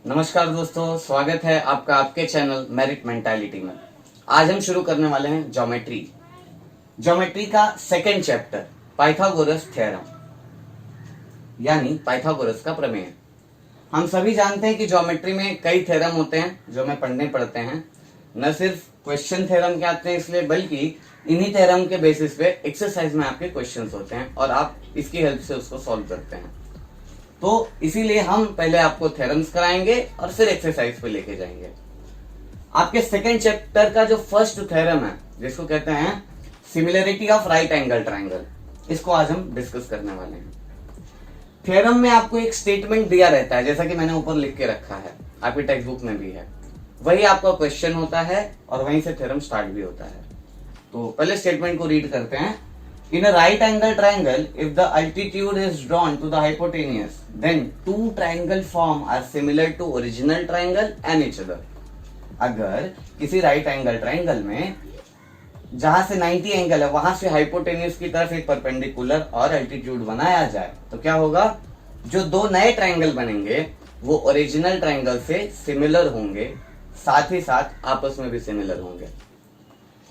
नमस्कार दोस्तों, स्वागत है आपका आपके चैनल मेरिट मेंटालिटी में। आज हम शुरू करने वाले हैं ज्योमेट्री का सेकंड चैप्टर, पाइथागोरस थ्योरम यानी पाइथागोरस का प्रमेय। हम सभी जानते हैं कि ज्योमेट्री में कई थ्योरम होते हैं जो हमें पढ़ने पड़ते हैं। न सिर्फ क्वेश्चन थ्योरम के आते हैं इसलिए, बल्कि इन्हीं थ्योरम के बेसिस पे एक्सरसाइज में आपके क्वेश्चंस होते हैं और आप इसकी हेल्प से उसको सॉल्व करते हैं। तो इसीलिए हम पहले आपको थ्योरम्स कराएंगे और फिर एक्सरसाइज पे लेके जाएंगे। आपके सेकंड चैप्टर का जो फर्स्ट थ्योरम है, जिसको कहते हैं similarity of right angle triangle, इसको आज हम डिस्कस करने वाले हैं। थ्योरम में आपको एक स्टेटमेंट दिया रहता है, जैसा कि मैंने ऊपर लिख के रखा है, आपकी टेक्स्ट बुक में भी है। वही आपका क्वेश्चन होता है और वहीं से थ्योरम स्टार्ट भी होता है। तो पहले स्टेटमेंट को रीड करते हैं। In a right angle triangle, if the altitude is drawn to the hypotenuse, then two triangle form are similar to original triangle and each other. अगर किसी राइट एंगल ट्राइंगल में जहां से 90 एंगल है वहां से हाइपोटेन्यूज की तरफ एक परपेंडिकुलर और अल्टीट्यूड बनाया जाए तो क्या होगा, जो दो नए ट्राइंगल बनेंगे वो ओरिजिनल ट्राइंगल से सिमिलर होंगे, साथ ही साथ आपस में भी सिमिलर होंगे।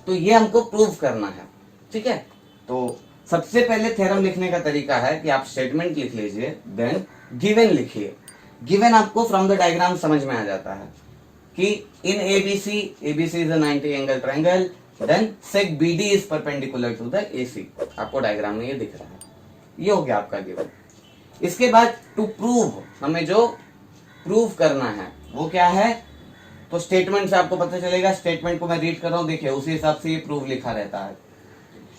तो ये हमको प्रूव करना है, ठीक है। तो सबसे पहले थ्योरम लिखने का तरीका है कि आप स्टेटमेंट लिख लीजिए, देन गिवन लिखिए। गिवन आपको फ्रॉम द डायग्राम समझ में आ जाता है कि in ABC is a 90 angle triangle, then seg BD is perpendicular to the AC. आपको डायग्राम में ये दिख रहा है, ये हो गया आपका गिवन। इसके बाद टू प्रूव, हमें जो प्रूव करना है वो क्या है, तो स्टेटमेंट से आपको पता चलेगा। स्टेटमेंट को मैं रीड कर रहा हूं, देखिए उसी हिसाब से ये प्रूव लिखा रहता है।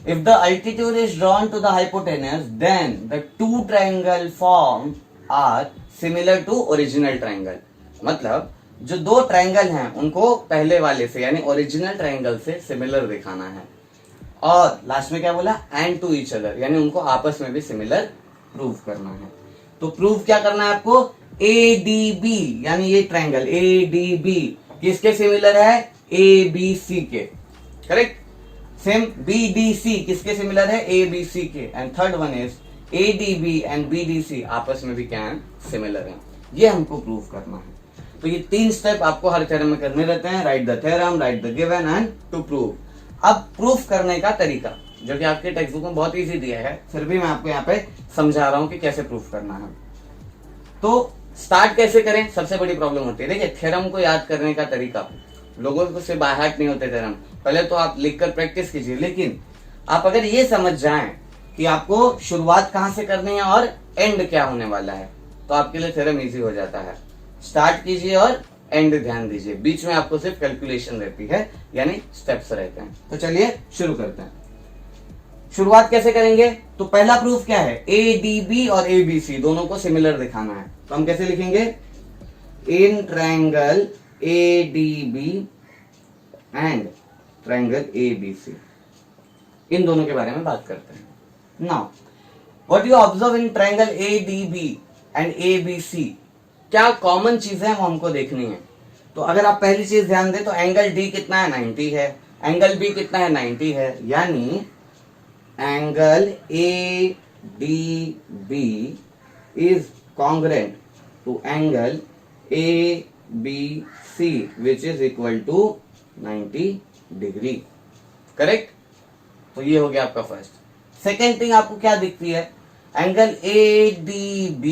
If the altitude is drawn to the hypotenuse, then the two triangle formed are similar to original triangle. मतलब जो दो ट्रायंगल हैं उनको पहले वाले से यानी ओरिजिनल ट्रायंगल से सिमिलर दिखाना है। और लास्ट में क्या बोला, एंड टू ईच अदर, यानी उनको आपस में भी सिमिलर प्रूव करना है। तो प्रूव क्या करना है आपको, ADB यानी ये ट्रायंगल ADB किसके सिमिलर है, ABC के, करेक्ट। सेम BDC किसके सिमिलर है, ABC के। And third one is ADB and BDC आपस में भी क्या है, सिमिलर है। ये हमको प्रूव करना है। तो ये तीन स्टेप आपको हर थ्योरम में करने रहते हैं, write the theorem, write the given and to prove. अब प्रूफ करने का तरीका जो कि आपके टेक्स्ट बुक में बहुत इजी दिया है, फिर भी मैं आपको यहाँ पे समझा रहा हूँ कि कैसे प्रूफ करना है। तो स्टार्ट कैसे करें, सबसे बड़ी प्रॉब्लम होती है। देखिए थ्योरम को याद करने का तरीका, लोगों को से बाय हार्ट नहीं होते थ्योरम, पहले तो आप लिखकर प्रैक्टिस कीजिए। लेकिन आप अगर ये समझ जाएं कि आपको शुरुआत कहां से करनी है और एंड क्या होने वाला है, तो आपके लिए थ्योरम इजी हो जाता है। स्टार्ट कीजिए और एंड ध्यान दीजिए, बीच में आपको सिर्फ कैलकुलेशन रहती है, यानी स्टेप्स रहते हैं। तो चलिए शुरू करते हैं। शुरुआत कैसे करेंगे, तो पहला प्रूफ क्या है, ADB और ABC दोनों को सिमिलर दिखाना है। तो हम कैसे लिखेंगे, in triangle ADB and triangle ABC, इन दोनों के बारे में बात करते हैं। Now what you observe in triangle ADB and ABC, क्या कॉमन चीजें हैं वो हमको देखनी है। तो अगर आप पहली चीज ध्यान दें तो एंगल D कितना है, 90 है, एंगल B कितना है, 90 है, यानी angle ADB is congruent to angle ABC which is equal to 90 degree, correct. तो ये हो गया आपका फर्स्ट। सेकेंड थिंग आपको क्या दिखती है, एंगल ADB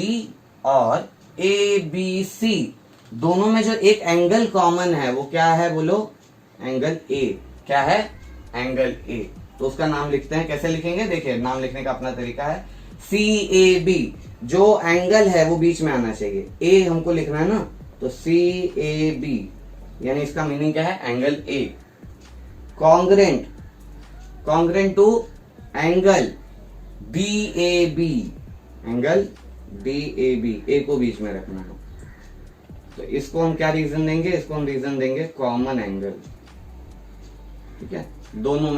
और ABC दोनों में जो एक एंगल कॉमन है वो क्या है, बोलो, एंगल A। क्या है, एंगल A। तो उसका नाम लिखते हैं, कैसे लिखेंगे, देखिए नाम लिखने का अपना तरीका है। CAB, जो एंगल है वो बीच में आना चाहिए, A हमको लिखना है ना, तो CAB यानी इसका मीनिंग क्या है, angle A। Congruent to angle DAB, angle DAB, A को बीच में रखना है। तो इसको हम क्या रीजन देंगे, इसको हम रीजन देंगे कॉमन एंगल, ठीक है। दोनों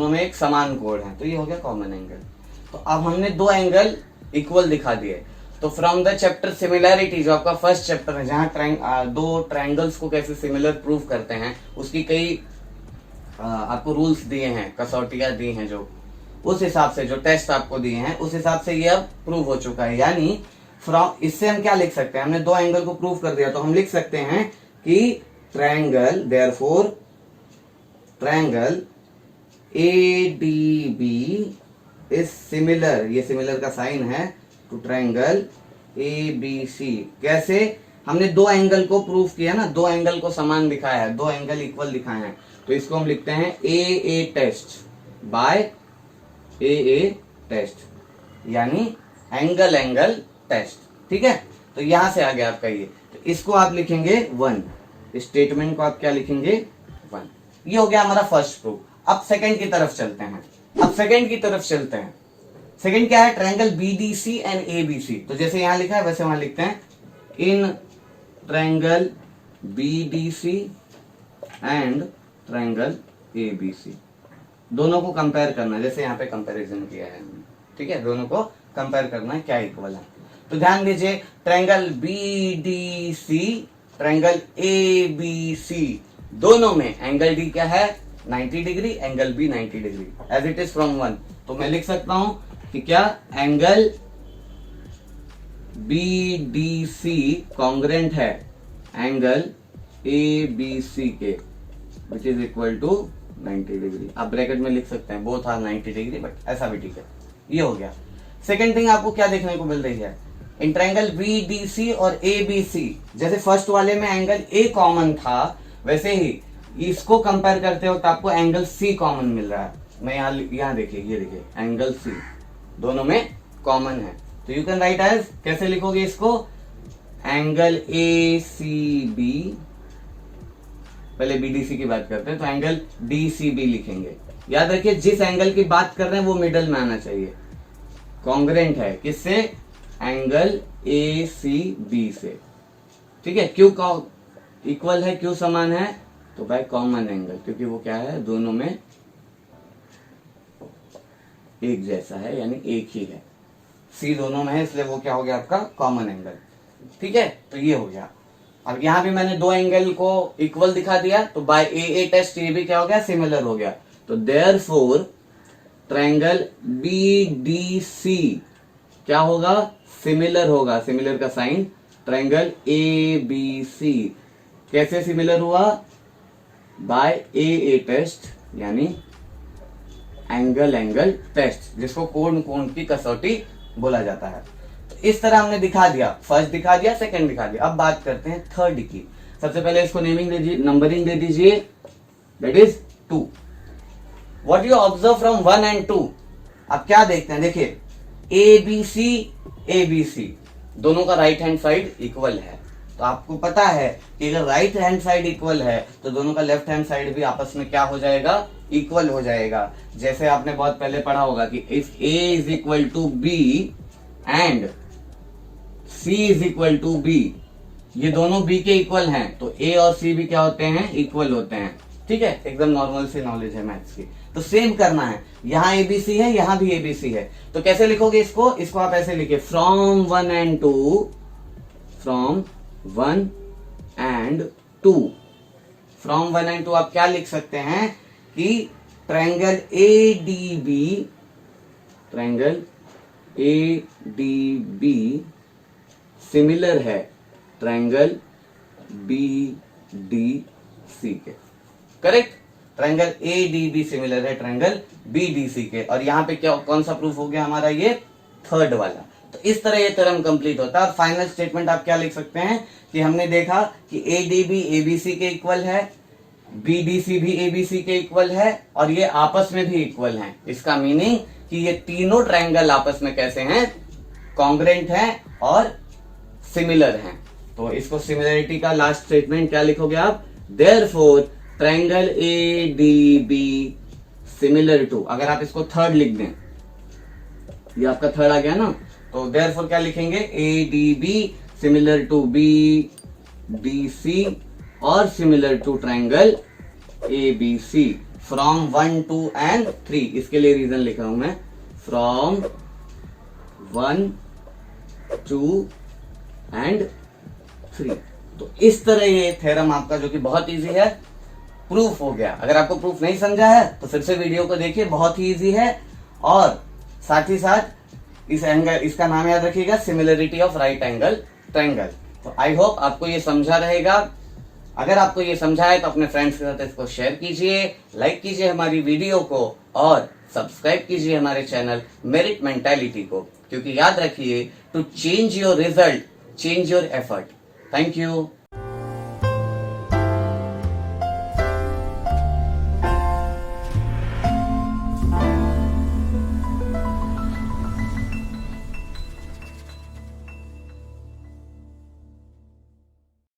में एक समान कोण है, तो ये हो गया कॉमन एंगल। तो अब हमने दो एंगल इक्वल दिखा दिए। तो फ्रॉम द चैप्टर सिमिलैरिटी, जो आपका फर्स्ट चैप्टर है जहां दो ट्रायंगल्स को कैसे सिमिलर प्रूव करते हैं, उसकी कई आपको रूल्स दिए हैं, कसौटियां दी हैं जो, उस हिसाब से जो टेस्ट आपको दिए हैं उस हिसाब से ये अब प्रूव हो चुका है। यानी फ्रॉम इससे हम क्या लिख सकते हैं, हमने दो एंगल को प्रूव कर दिया तो हम लिख सकते हैं कि triangle, therefore triangle ADB is similar, ये सिमिलर का साइन है, टू ट्रायंगल ABC। कैसे? हमने दो एंगल को प्रूव किया ना, दो एंगल को समान दिखाया है, दो एंगल इक्वल दिखाए हैं, तो इसको हम लिखते हैं AA test by AA test, यानी एंगल एंगल टेस्ट। ठीक है, तो यहां से आ गया आपका ये, तो इसको आप लिखेंगे 1, स्टेटमेंट को आप क्या लिखेंगे 1। ये हो गया हमारा फर्स्ट प्रूफ। अब सेकंड की तरफ चलते हैं। सेकंड क्या है? Triangle BDC and ABC। तो जैसे यहां लिखा है वैसे वहां लिखते हैं, in triangle BDC and triangle ABC, दोनों को कंपेयर करना है, जैसे यहाँ पे कंपैरिजन किया है। ठीक है, दोनों को कंपेयर करना है क्या इक्वल है। तो ध्यान दीजिए, ट्रायंगल BDC ट्रायंगल ABC दोनों में एंगल D क्या है 90 degree, angle B 90 degree, as it is from 1। तो मैं लिख सकता हूं कि क्या एंगल BDC कॉन्ग्रेंट है एंगल ABC के, which is equal to 90 degree. आप ब्रैकेट में लिख सकते हैं बोथ आर 90 डिग्री, बट ऐसा भी ठीक है। ये हो गया। सेकेंड थिंग आपको क्या देखने को मिल रही है, इन ट्रायंगल BDC और ABC, जैसे फर्स्ट वाले में एंगल A कॉमन था, वैसे ही इसको कंपेयर करते वक्त आपको एंगल C कॉमन मिल रहा है। मैं यहाँ देखिए, ये देखिए एंगल C दोनों में कॉमन है। तो यू कैन राइट एज, कैसे लिखोगे इसको, एंगल ACB, पहले BDC की बात करते हैं तो एंगल DCB लिखेंगे। याद रखिए जिस एंगल की बात कर रहे हैं वो मिडल में आना चाहिए, कॉन्ग्रेंट है किससे, एंगल ACB से। ठीक है, क्यों इक्वल है, क्यों समान है, तो बाय कॉमन एंगल, क्योंकि वो क्या है दोनों में एक जैसा है, यानी एक ही है, C दोनों में है, इसलिए वो क्या हो गया आपका कॉमन एंगल। ठीक है, तो ये हो गया। अब यहां भी मैंने दो एंगल को इक्वल दिखा दिया, तो बाय AA टेस्ट ये भी क्या हो गया, सिमिलर हो गया। तो देयरफॉर ट्रायंगल BDC क्या होगा, सिमिलर होगा, सिमिलर का साइन, ट्रायंगल ABC कैसे सिमिलर हुआ, बाय AA टेस्ट, यानी एंगल एंगल टेस्ट, जिसको कोण कोण की कसौटी बोला जाता है। तो इस तरह हमने दिखा दिया, फर्स्ट दिखा दिया, सेकंड दिखा दिया। अब बात करते हैं थर्ड की। सबसे पहले इसको नेमिंग दे दीजिए, नंबरिंग दे दीजिए, that is 2। What you observe from 1 and 2, अब क्या देखते हैं, देखिए ABC दोनों का राइट हैंड साइड इक्वल है। तो आपको पता है कि अगर राइट हैंड साइड इक्वल है तो दोनों का लेफ्ट हैंड साइड भी आपस में क्या हो जाएगा, इक्वल हो जाएगा। जैसे आपने बहुत पहले पढ़ा होगा कि if A is equal to B and C is equal to B, ये दोनों B के इक्वल हैं, तो A और C भी क्या होते हैं, इक्वल होते हैं। ठीक है, एकदम नॉर्मल सी नॉलेज है मैथ्स की। तो सेम करना है, यहां ABC है, यहां भी ABC है। तो कैसे लिखोगे इसको आप ऐसे लिखिए, from 1 and 2, from 1 and 2, from 1 and 2 आप क्या लिख सकते हैं कि ट्रायंगल ADB सिमिलर है ट्रायंगल BDC के। करेक्ट, ट्रायंगल ADB सिमिलर है ट्रायंगल BDC के। और यहां पे क्या, कौन सा प्रूफ हो गया हमारा, ये थर्ड वाला। तो इस तरह ये थ्योरम कंप्लीट होता है। और फाइनल स्टेटमेंट आप क्या लिख सकते हैं कि हमने देखा कि ADB ABC के इक्वल है, BDC भी ABC के इक्वल है, और ये आपस में भी इक्वल हैं। इसका मीनिंग कि ये तीनों ट्रायंगल आपस में कैसे हैं, कॉन्ग्रेंट हैं और सिमिलर हैं। तो इसको सिमिलरिटी का लास्ट स्टेटमेंट क्या लिखोगे आप, therefore triangle ADB similar to, अगर आप इसको थर्ड लिख दें, ये आपका थर्ड आ गया ना, तो देयरफॉर क्या लिखेंगे, ADB सिमिलर टू BDC और similar to triangle ABC from 1, 2 and 3। इसके लिए रीजन लिखा हूं मैं, फ्रॉम 1, 2 एंड 3। तो इस तरह ये थ्योरम आपका, जो कि बहुत इजी है, प्रूफ हो गया। अगर आपको प्रूफ नहीं समझा है तो फिर से वीडियो को देखिए, बहुत ही इजी है। और साथ ही साथ इस एंगल, इसका नाम याद रखिएगा, similarity of right angle triangle. तो आई होप आपको ये समझा रहेगा। अगर आपको ये समझा है तो अपने फ्रेंड्स के साथ इसको शेयर कीजिए, लाइक कीजिए हमारी वीडियो को और सब्सक्राइब कीजिए हमारे चैनल मेरिट मेंटालिटी को, क्योंकि याद रखिए, to change your result change your effort. Thank you.